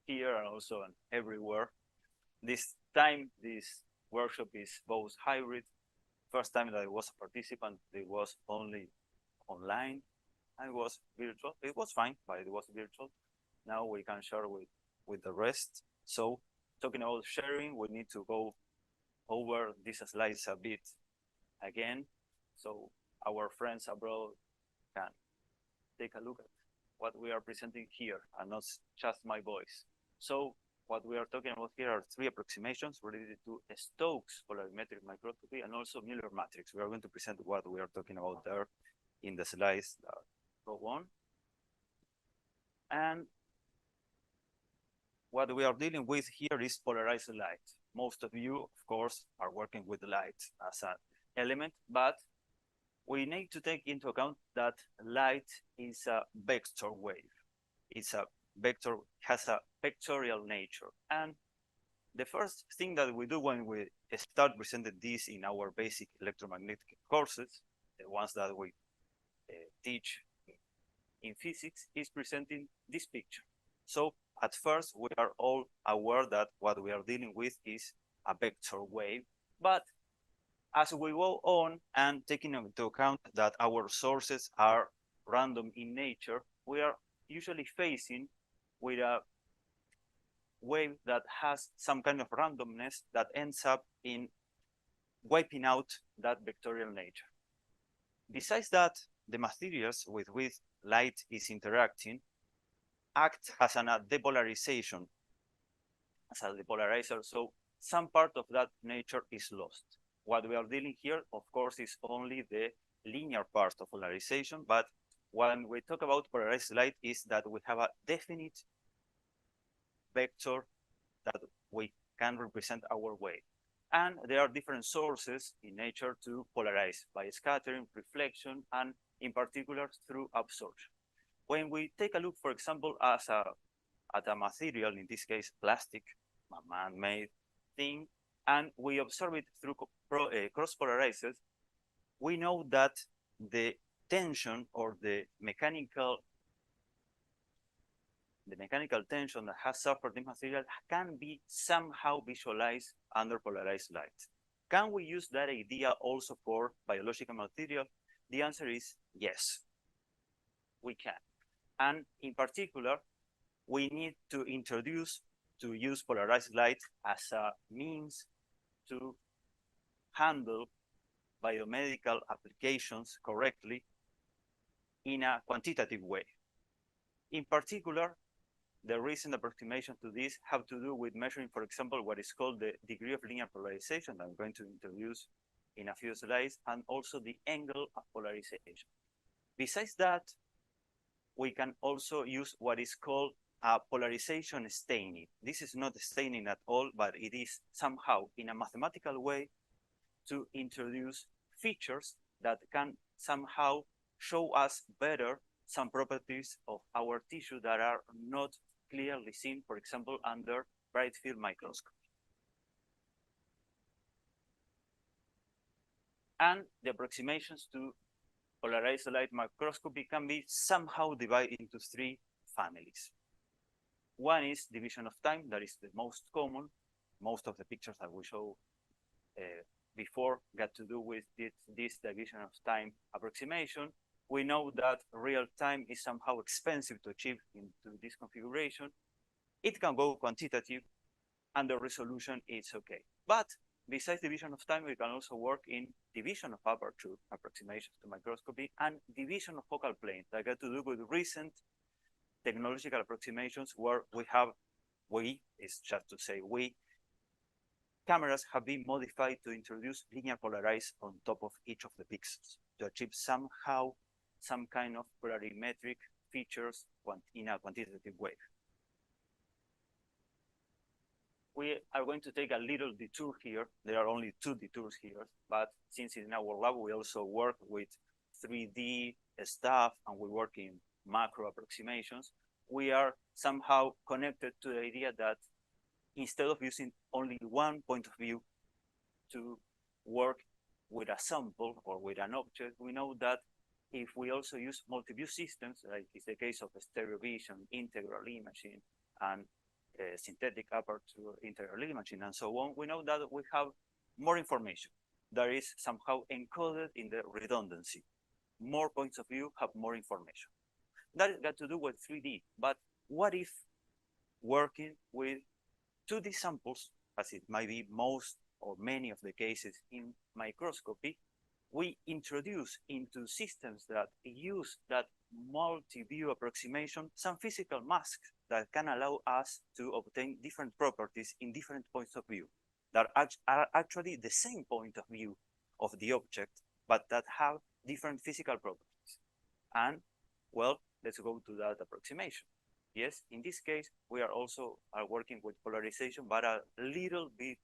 here and also everywhere. This time, this workshop is both hybrid. First time that I was a participant, it was only online. I was virtual. It was fine, but it was virtual. Now we can share with the rest. So talking about sharing, we need to go over these slides a bit again, so our friends abroad can take a look at what we are presenting here and not just my voice. So what we are talking about here are three approximations related to Stokes polarimetric microscopy and also Muller matrix. We are going to present what we are talking about there in the slides that go on. And what we are dealing with here is polarized light. Most of you, of course, are working with light as an element, but we need to take into account that light is a vector wave. It's a vector, has a vectorial nature. And the first thing that we do when we start presenting this in our basic electromagnetic courses, the ones that we teach in physics, is presenting this picture. So at first, we are all aware that what we are dealing with is a vector wave, but as we go on and taking into account that our sources are random in nature, we are usually facing with a wave that has some kind of randomness that ends up in wiping out that vectorial nature. Besides that, the materials with which light is interacting act as a depolarization, as a depolarizer, so some part of that nature is lost. What we are dealing here, of course, is only the linear part of polarization, but when we talk about polarized light is that we have a definite vector that we can represent our wave. And there are different sources in nature to polarize by scattering, reflection, and in particular through absorption. When we take a look, for example, at a material, in this case, plastic, a man-made thing, and we observe it through cross-polarizers, we know that the tension or the mechanical tension that has suffered the material can be somehow visualized under polarized light. Can we use that idea also for biological material? The answer is yes, we can. And in particular, we need to use polarized light as a means to handle biomedical applications correctly in a quantitative way. In particular, the recent approximation to this have to do with measuring, for example, what is called the degree of linear polarization that I'm going to introduce in a few slides, and also the angle of polarization. Besides that, we can also use what is called a polarization staining. This is not staining at all, but it is somehow in a mathematical way to introduce features that can somehow show us better some properties of our tissue that are not clearly seen, for example, under bright field microscopy. And the approximations to polarized light microscopy can be somehow divided into three families. One is division of time, that is the most common. Most of the pictures that we show before got to do with this division of time approximation. We know that real time is somehow expensive to achieve into this configuration. It can go quantitative, and the resolution is okay. But besides division of time, we can also work in division of aperture approximations to microscopy and division of focal plane that got to do with recent technological approximations where it's just to say cameras have been modified to introduce linear polarize on top of each of the pixels to achieve somehow some kind of polarimetric features in a quantitative way. We are going to take a little detour here. There are only 2 detours here, but since in our lab we also work with 3D stuff and we work in macro approximations, we are somehow connected to the idea that instead of using only one point of view to work with a sample or with an object, we know that if we also use multi-view systems, like is the case of stereo vision, integral imaging, and synthetic aperture integral imaging, and so on, we know that we have more information that is somehow encoded in the redundancy. More points of view have more information. That got to do with 3D, but what if working with 2D samples, as it might be most or many of the cases in microscopy, we introduce into systems that use that multi-view approximation some physical masks that can allow us to obtain different properties in different points of view that are actually the same point of view of the object, but that have different physical properties. And, well, let's go to that approximation. Yes, in this case, we are also working with polarization, but a little bit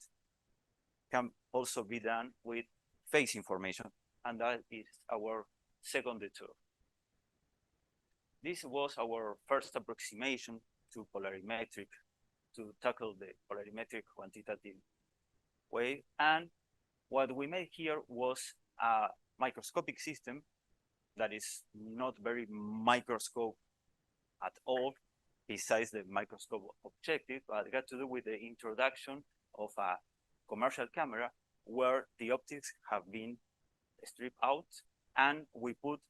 can also be done with phase information, and that is our second detour. This was our first approximation to polarimetric, to tackle the polarimetric quantitative way, and what we made here was a microscopic system that is not very microscope at all, besides the microscope objective, but it got to do with the introduction of a commercial camera where the optics have been stripped out, and we put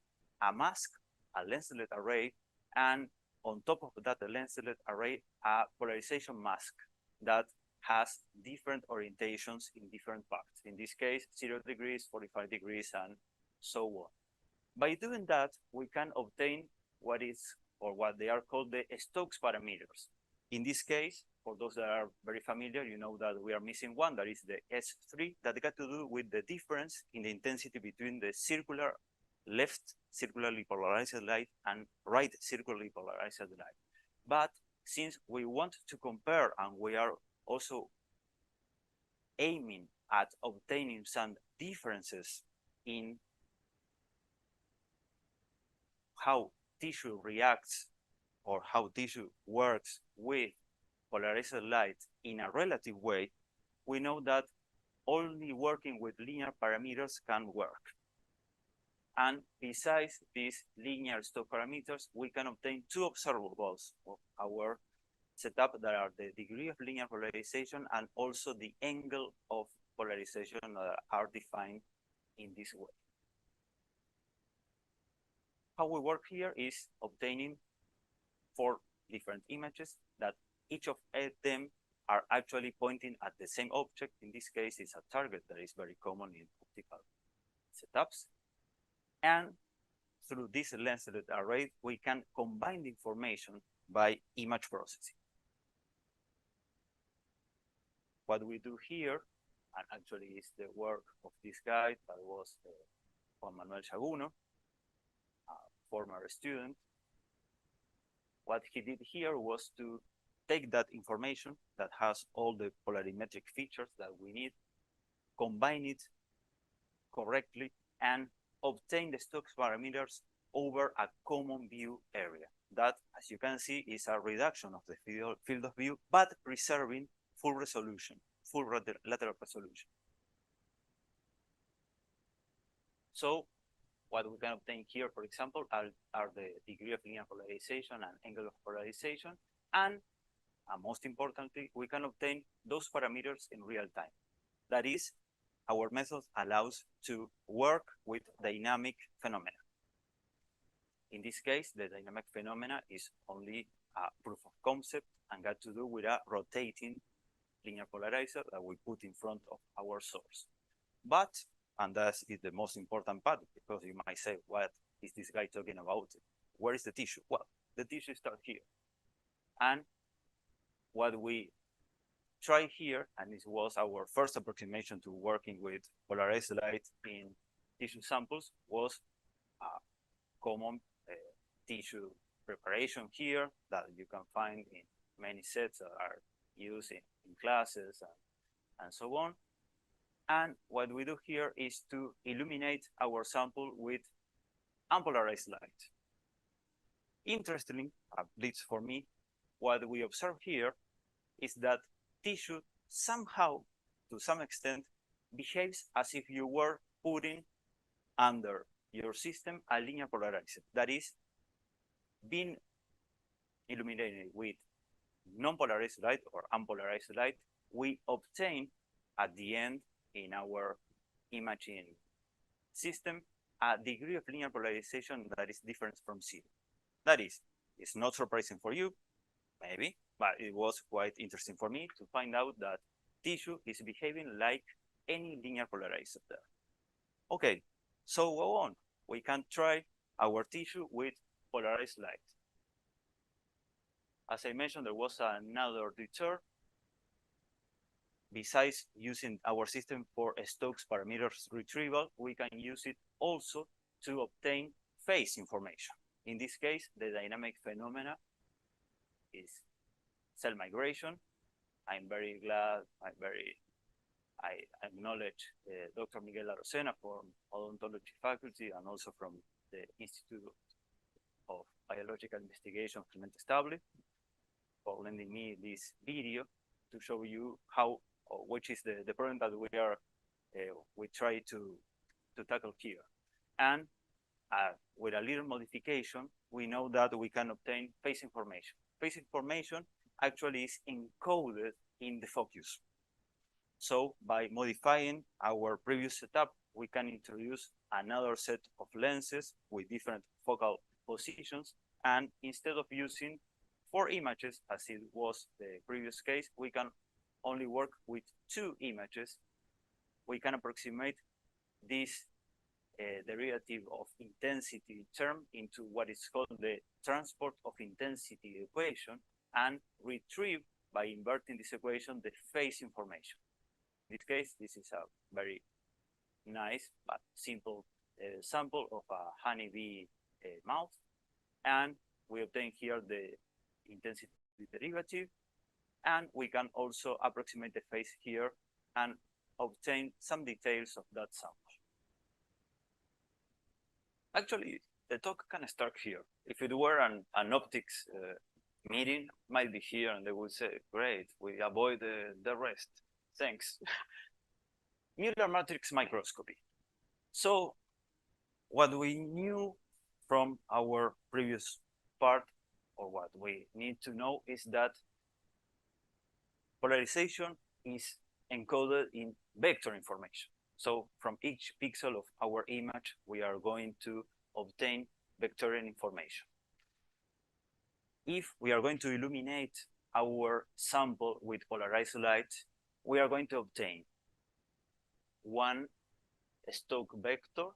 a mask, a lenselet array, and on top of that lenselet array, a polarization mask that has different orientations in different parts. In this case, 0 degrees, 45 degrees, and so on. By doing that, we can obtain what they are called the Stokes parameters. In this case, for those that are very familiar, you know that we are missing one, that is the S3, that got to do with the difference in the intensity between the circular left circularly polarized light and right circularly polarized light. But since we want to compare, and we are also aiming at obtaining some differences in how tissue reacts or how tissue works with polarized light in a relative way, we know that only working with linear parameters can work. And besides these linear Stokes parameters, we can obtain two observables of our setup that are the degree of linear polarization and also the angle of polarization that are defined in this way. How we work here is obtaining 4 different images that each of them are actually pointing at the same object. In this case, it's a target that is very common in optical setups. And through this lenselet array, we can combine the information by image processing. What we do here, and actually is the work of this guy that was Juan Manuel Chaguno, a former student. What he did here was to take that information that has all the polarimetric features that we need, combine it correctly, and obtain the Stokes parameters over a common view area. That, as you can see, is a reduction of the field of view, but preserving full resolution, full lateral resolution. So what we can obtain here, for example, are the degree of linear polarization and angle of polarization. And most importantly, we can obtain those parameters in real time. That is, our method allows to work with dynamic phenomena. In this case, the dynamic phenomena is only a proof of concept and got to do with a rotating linear polarizer that we put in front of our source. But, and that is the most important part, because you might say, what is this guy talking about? Where is the tissue? Well, the tissue starts here. And what we try here, and this was our first approximation to working with polarized light in tissue samples, was a common tissue preparation here that you can find in many sets that are used in classes and so on. And what we do here is to illuminate our sample with unpolarized light. Interestingly, at least for me, what we observe here is that tissue somehow, to some extent, behaves as if you were putting under your system a linear polarizer that is being illuminated with non-polarized light or unpolarized light, we obtain at the end in our imaging system a degree of linear polarization that is different from zero. That is, it's not surprising for you, maybe, but it was quite interesting for me to find out that tissue is behaving like any linear polarizer there. Okay, so go on. We can try our tissue with polarized light. As I mentioned, there was another deter. Besides using our system for Stokes parameters retrieval, we can use it also to obtain phase information. In this case, the dynamic phenomena is cell migration. I'm very glad, I acknowledge Dr. Miguel Arocena from odontology faculty and also from the Institute of Biological Investigation, Clemente Stable, for lending me this video to show you how, which is the problem that we try to tackle here. And with a little modification, we know that we can obtain phase information. Phase information actually is encoded in the focus. So by modifying our previous setup, we can introduce another set of lenses with different focal positions. And instead of using 4 images, as it was the previous case, we can only work with 2 images. We can approximate this derivative of intensity term into what is called the transport of intensity equation and retrieve, by inverting this equation, the phase information. In this case, this is a very nice but simple sample of a honeybee mouth. And we obtain here the intensity derivative. And we can also approximate the phase here and obtain some details of that sample. Actually, the talk can start here. If it were an optics meeting, might be here and they would say, great, we avoid the rest. Thanks. Muller matrix microscopy. So what we knew from our previous part, or what we need to know, is that polarization is encoded in vector information. So from each pixel of our image, we are going to obtain vectorial information. If we are going to illuminate our sample with polarized light, we are going to obtain one Stokes vector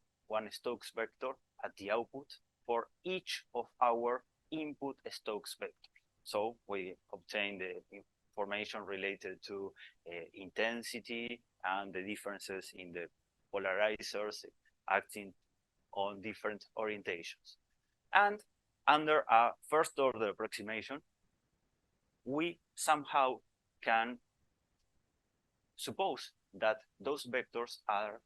at the output for each of our input Stokes vectors. So we obtain the information related to intensity and the differences in the polarizers acting on different orientations. And under a first order approximation, we somehow can suppose that those vectors are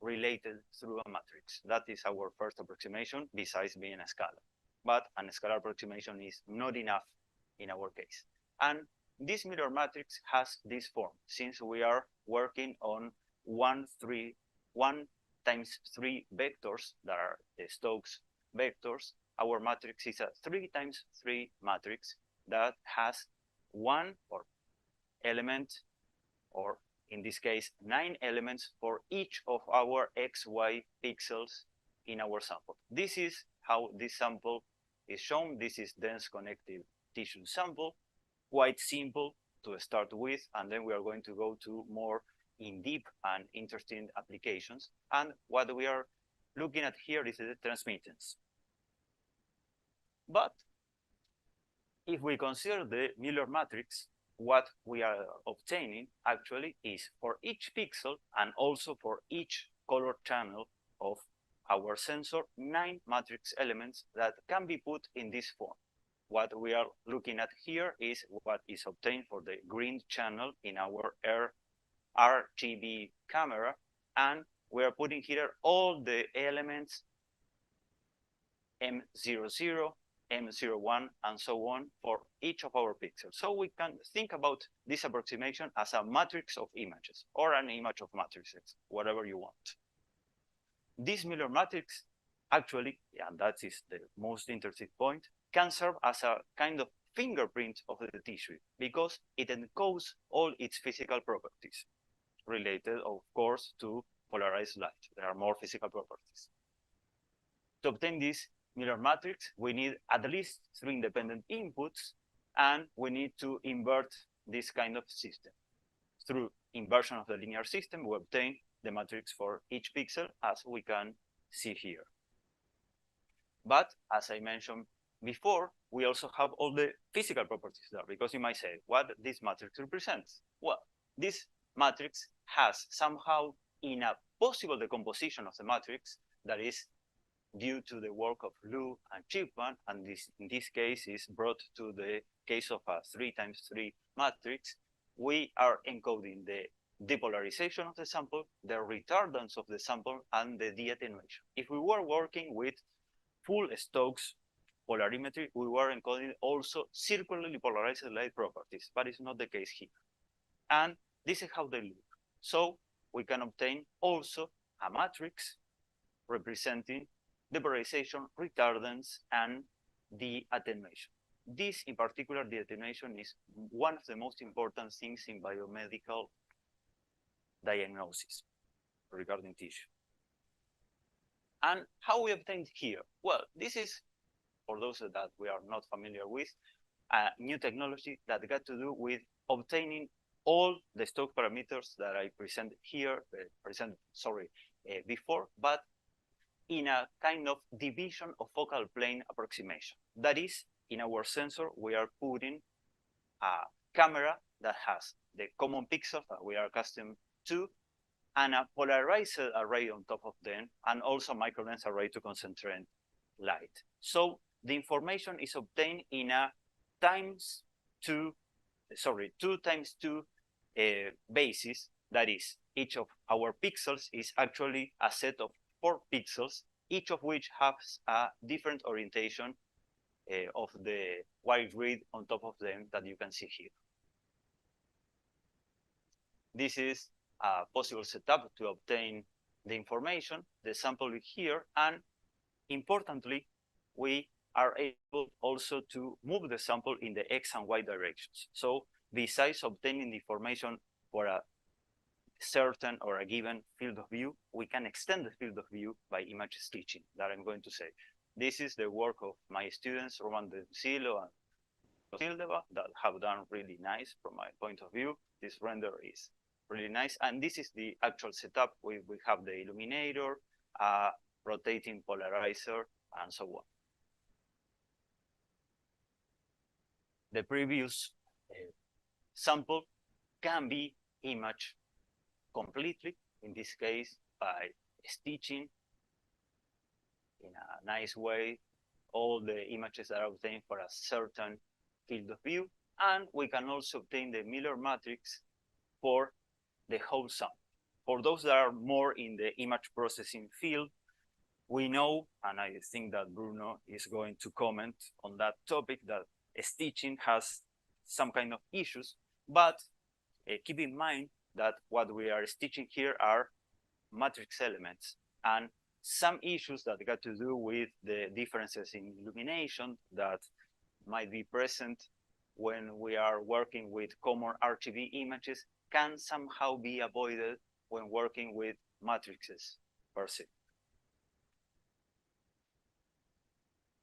related through a matrix. That is our first approximation, besides being a scalar. But a scalar approximation is not enough in our case. And this Muller matrix has this form. Since we are working on 1 times 3 vectors that are the Stokes vectors, our matrix is a 3 times 3 matrix that has 1 or element, or in this case, 9 elements for each of our XY pixels in our sample. This is how this sample is shown. This is dense connective tissue sample, quite simple to start with, and then we are going to go to more in-deep and interesting applications. And what we are looking at here is the transmittance. But if we consider the Muller matrix, what we are obtaining actually is for each pixel and also for each color channel of our sensor, 9 matrix elements that can be put in this form. What we are looking at here is what is obtained for the green channel in our RGB camera, and we are putting here all the elements M00, M01, and so on for each of our pixels. So we can think about this approximation as a matrix of images, or an image of matrices, whatever you want. This Muller matrix actually, and that is the most interesting point, can serve as a kind of fingerprint of the tissue because it encodes all its physical properties related, of course, to polarized light. There are more physical properties. To obtain this Muller matrix, we need at least 3 independent inputs, and we need to invert this kind of system. Through inversion of the linear system, we obtain the matrix for each pixel, as we can see here. But as I mentioned before, we also have all the physical properties there, because you might say, what this matrix represents? Well, this matrix has somehow in a possible decomposition of the matrix that is due to the work of Liu and Chipman, and this in this case is brought to the case of a 3×3 matrix. We are encoding the depolarization of the sample, the retardance of the sample, and the de-attenuation. If we were working with full Stokes polarimetry, we were encoding also circularly polarized light properties, but it's not the case here. And this is how they look. So we can obtain also a matrix representing depolarization, retardance, and the attenuation. This in particular, the attenuation, is one of the most important things in biomedical diagnosis regarding tissue. And how we obtained here? Well, this is, for those that we are not familiar with, a new technology that got to do with obtaining all the Stokes parameters that I presented here, before, but in a kind of division of focal plane approximation. That is, in our sensor, we are putting a camera that has the common pixels that we are accustomed to, and a polarized array on top of them, and also microlens array to concentrate light. So the information is obtained in a 2×2 basis. That is, each of our pixels is actually a set of 4 pixels, each of which has a different orientation of the white grid on top of them that you can see here. This is a possible setup to obtain the information, the sample here, and importantly, we are able also to move the sample in the X and Y directions. So besides obtaining the information for a certain or a given field of view, we can extend the field of view by image stitching that I'm going to say. This is the work of my students, Roman Dencilo and Sildeva, that have done really nice from my point of view. This render is really nice. And this is the actual setup. We have the illuminator, rotating polarizer, and so on. The previous sample can be imaged completely, in this case by stitching in a nice way all the images that are obtained for a certain field of view, and we can also obtain the Muller matrix for the whole sample. For those that are more in the image processing field, we know, and I think that Bruno is going to comment on that topic, that stitching has some kind of issues, but keep in mind that what we are stitching here are matrix elements, and some issues that got to do with the differences in illumination that might be present when we are working with common RGB images can somehow be avoided when working with matrices per se.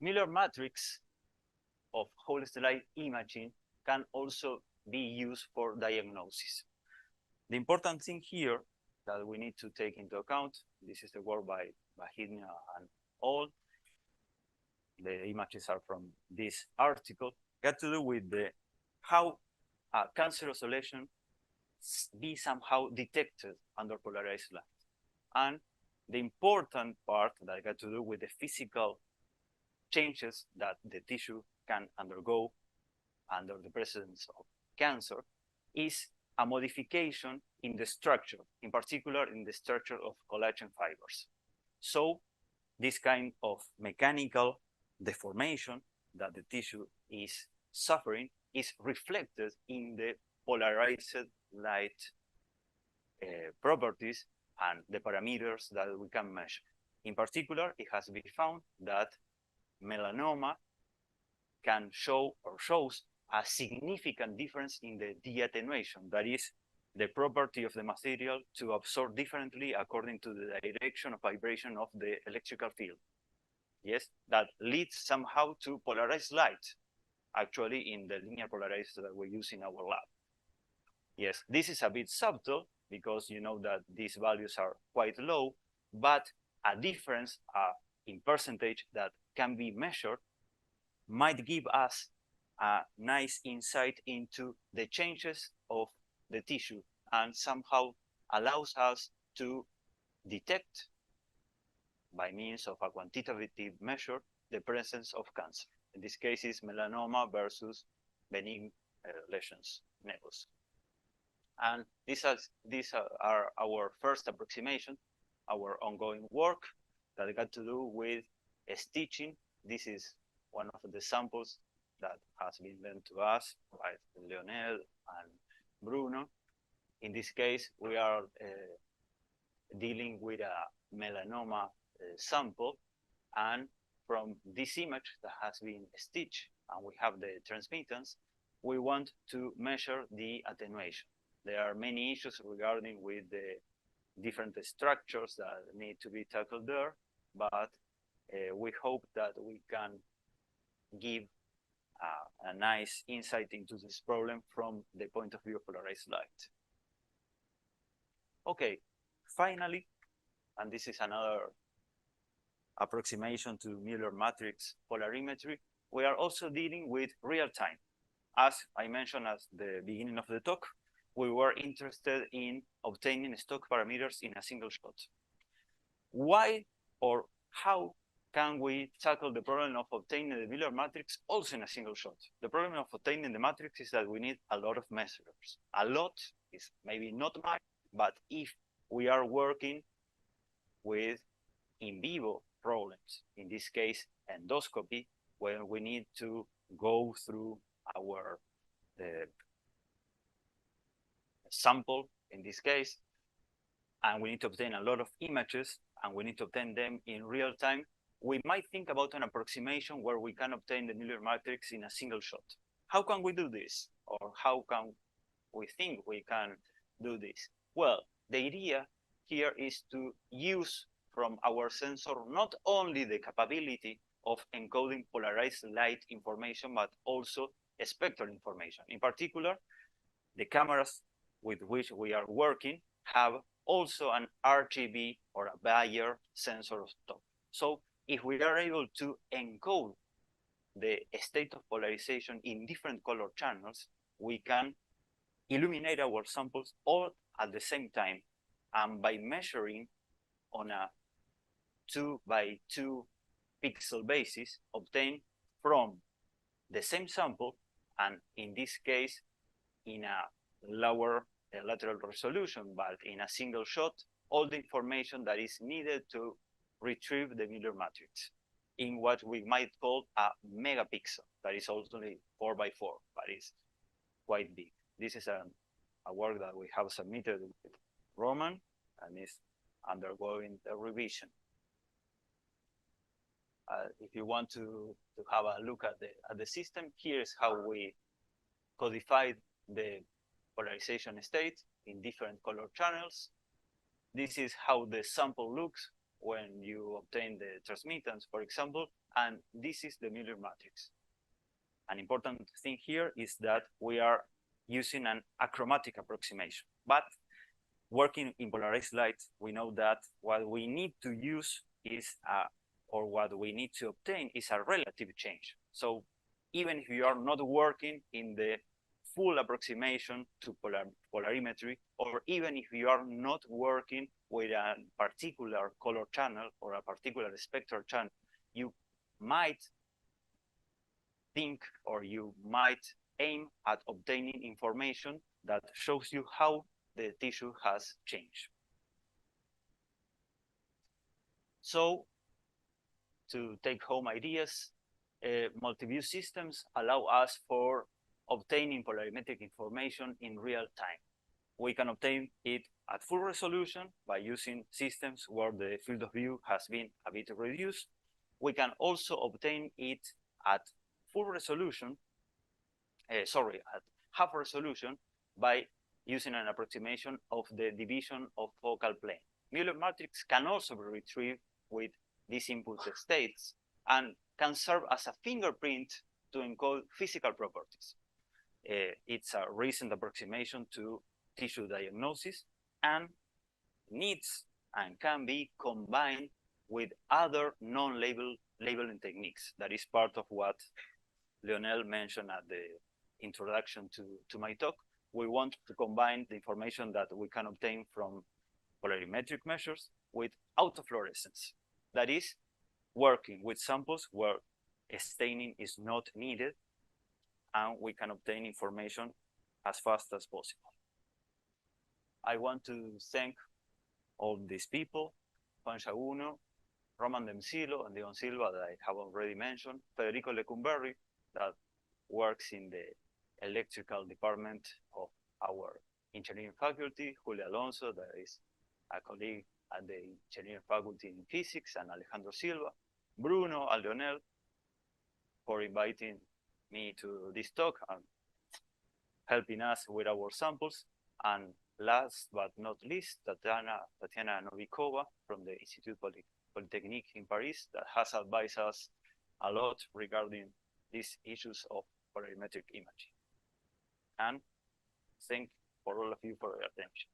Muller matrix of whole stellar imaging can also be used for diagnosis. The important thing here that we need to take into account, this is the work by Hidnia and all, the images are from this article, got to do with the how a cancerous lesion be somehow detected under polarized light. And the important part that got to do with the physical changes that the tissue can undergo under the presence of cancer is a modification in the structure, in particular in the structure of collagen fibers. So this kind of mechanical deformation that the tissue is suffering is reflected in the polarized light properties and the parameters that we can measure. In particular, it has been found that melanoma can show or shows a significant difference in the de-attenuation. That is the property of the material to absorb differently according to the direction of vibration of the electrical field. Yes, that leads somehow to polarized light, actually in the linear polarizer that we use in our lab. Yes, this is a bit subtle because you know that these values are quite low, but a difference in percentage that can be measured might give us a nice insight into the changes of the tissue and somehow allows us to detect by means of a quantitative measure the presence of cancer. In this case, is melanoma versus benign lesions, nevus. And these are our first approximation, our ongoing work that got to do with stitching. This is one of the samples that has been lent to us by Leonel and Bruno. In this case, we are dealing with a melanoma sample, and from this image that has been stitched and we have the transmittance, we want to measure the attenuation. There are many issues regarding with the different structures that need to be tackled there, but we hope that we can give a nice insight into this problem from the point of view of polarized light. Okay, finally, and this is another approximation to Muller matrix polarimetry, we are also dealing with real time. As I mentioned at the beginning of the talk, we were interested in obtaining stock parameters in a single shot. Why or how can we tackle the problem of obtaining the Muller matrix also in a single shot? The problem of obtaining the matrix is that we need a lot of measures. A lot is maybe not much, but if we are working with in vivo problems, in this case endoscopy, when we need to go through our sample in this case, and we need to obtain a lot of images and we need to obtain them in real time, we might think about an approximation where we can obtain the Muller matrix in a single shot. How can we do this? Or how can we think we can do this? Well, the idea here is to use from our sensor not only the capability of encoding polarized light information, but also spectral information. In particular, the cameras with which we are working have also an RGB or a Bayer sensor on top. So if we are able to encode the state of polarization in different color channels, we can illuminate our samples all at the same time. And by measuring on a 2 by 2 pixel basis, obtain from the same sample, and in this case, in a lower lateral resolution, but in a single shot, all the information that is needed to retrieve the Muller matrix in what we might call a megapixel. That is only 4 by 4, but it's quite big. This is a work that we have submitted with Roman and is undergoing a revision. If you want to have a look at the system, here's how we codified the polarization state in different color channels. This is how the sample looks when you obtain the transmittance, for example, and this is the Muller matrix. An important thing here is that we are using an achromatic approximation, but working in polarized light, we know that what we need to use is or what we need to obtain is a relative change. So even if you are not working in the full approximation to polarimetry, or even if you are not working with a particular color channel or a particular spectral channel, you might think or you might aim at obtaining information that shows you how the tissue has changed. So, to take home ideas, multi-view systems allow us for obtaining polarimetric information in real time. We can obtain it at full resolution by using systems where the field of view has been a bit reduced. We can also obtain it at full resolution, at half resolution by using an approximation of the division of focal plane. Muller matrix can also be retrieved with these input states and can serve as a fingerprint to encode physical properties. It's a recent approximation to tissue diagnosis and needs and can be combined with other non-labeling techniques. That is part of what Lionel mentioned at the introduction to my talk. We want to combine the information that we can obtain from polarimetric measures with autofluorescence. That is, working with samples where staining is not needed, and we can obtain information as fast as possible. I want to thank all these people, Juan Shaguno, Roman Demsilo, and Leon Silva that I have already mentioned, Federico Lecumberri, that works in the electrical department of our engineering faculty, Julio Alonso, that is a colleague at the engineering faculty in physics, and Alejandro Silva, Bruno, and Leonel for inviting me to this talk and helping us with our samples. And last but not least, Tatiana Novikova from the Institut Polytechnique in Paris, that has advised us a lot regarding these issues of polarimetric imaging. And thank for all of you for your attention.